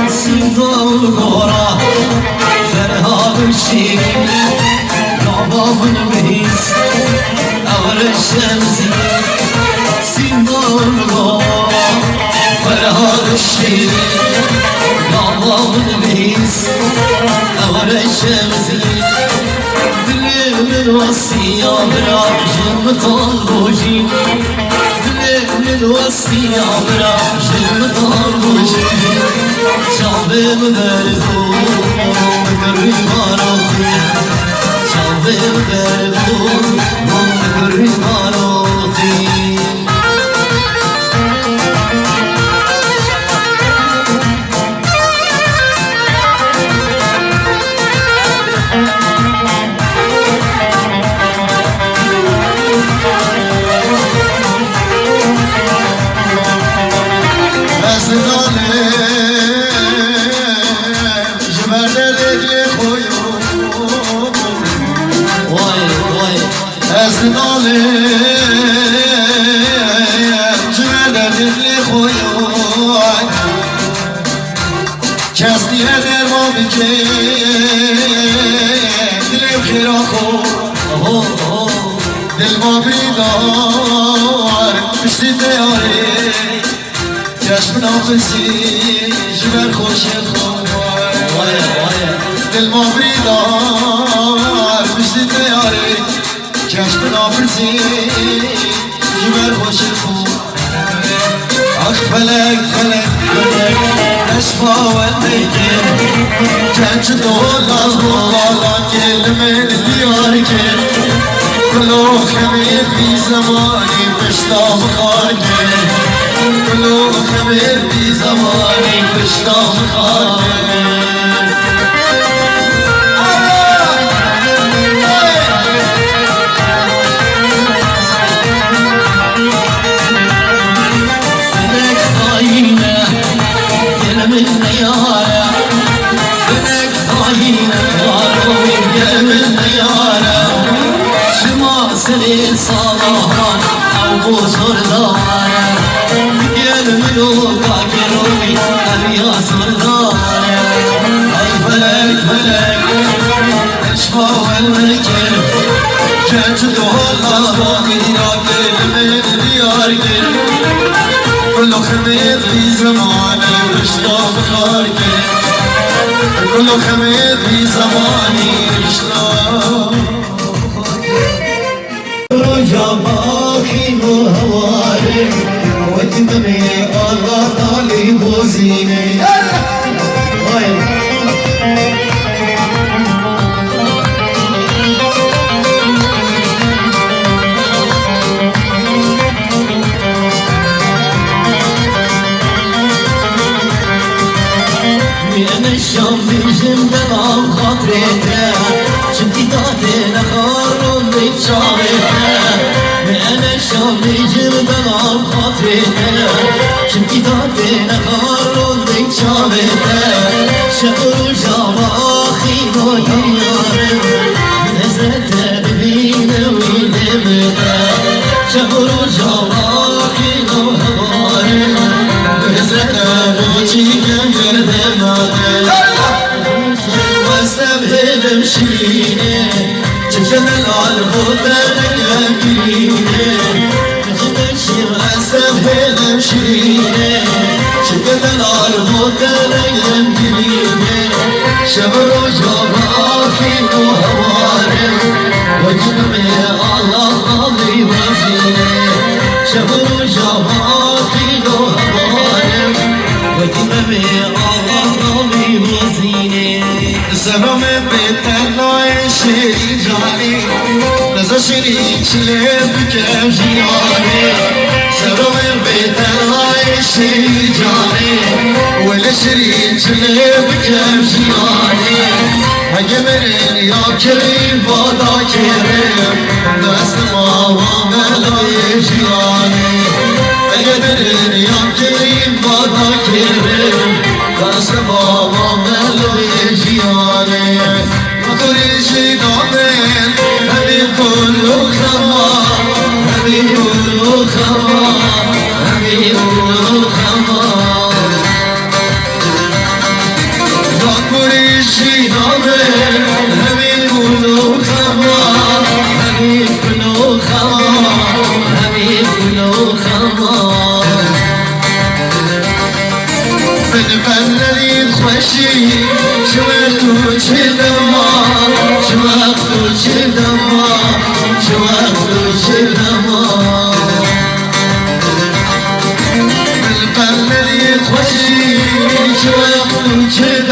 Sindorgora Ferhad Şirin Rababın Beyiz Ağrı Şemzi Sindorgora Ferhad Şirin Rababın Beyiz Ağrı Şemzi Dilimin vasiya bırakşım talbojim Dilimin vasiya bırakşım talbojim Çalbim derdum gariban okhim Çalbim derdum gariban okhim کسی درمان که دلم خیرا خود دل ما بیدار پشتی دیاره چشم نافسی جبر خوش خود دل ما بیدار پشتی دیاره چشم نافسی جبر خوش خود آخ فلک فلک فلک نشفا و نگیر کنچ دول از بولالان گلمن دیار کر کلو خمیر بی زمانی پشتام خار کر کلو خمیر بی زمانی پشتام خار کر من نيارة فلك طاينة وعروي من نيارة شما سري صلاحان أو بوزر دارة يا الملوكا كروي أبيا سردارة أي فلك فلك أشفى والمكر كنت دول أصبابي راكل من ديارك كله خمير في زماني واشتاق خارجي كله خمير في زماني واشتاق جماخي وهواري وتممي الله طالب وزيني من الشام بيجم دلال خاطرته شمتي داتي نخارون بيتشارته من الشام بيجم دلال خاطرته شمتي داتي نخارون بيتشارته شهر جواخي ويارم نزلت ببين ويدمته شهر جواخي وهوارم نزلت ببين واستبهلم شيريني جبجن العالبوت نقلقيني واستبهلم شيريني جبجن العالبوت نقلقيني شبر وجباخي وهوارم وجنبي الله قضي وزيني شبر وجباخي وهوارم وجنبي الله قضي وزيني سلام بتنای شیری جانی نزا شیری چله بکم جیانی سلام بتنای شیری جانی ولی شیری چله بکم جیانی اگه مرین یا کریم بادا کریم دست ما و ملای جیانی اگه مرین یا کریم بادا کریم دست ما و ملای جیانی Motorisi dağın, hadi koy خما همین گلو خما داکوری شینامه همین گلو خما همین گلو خما همین گلو خما من بلدی خوشی شوقتو چه دما شوقتو چه دما شوقتو چه دما من بلدی خوشی شوقتو چه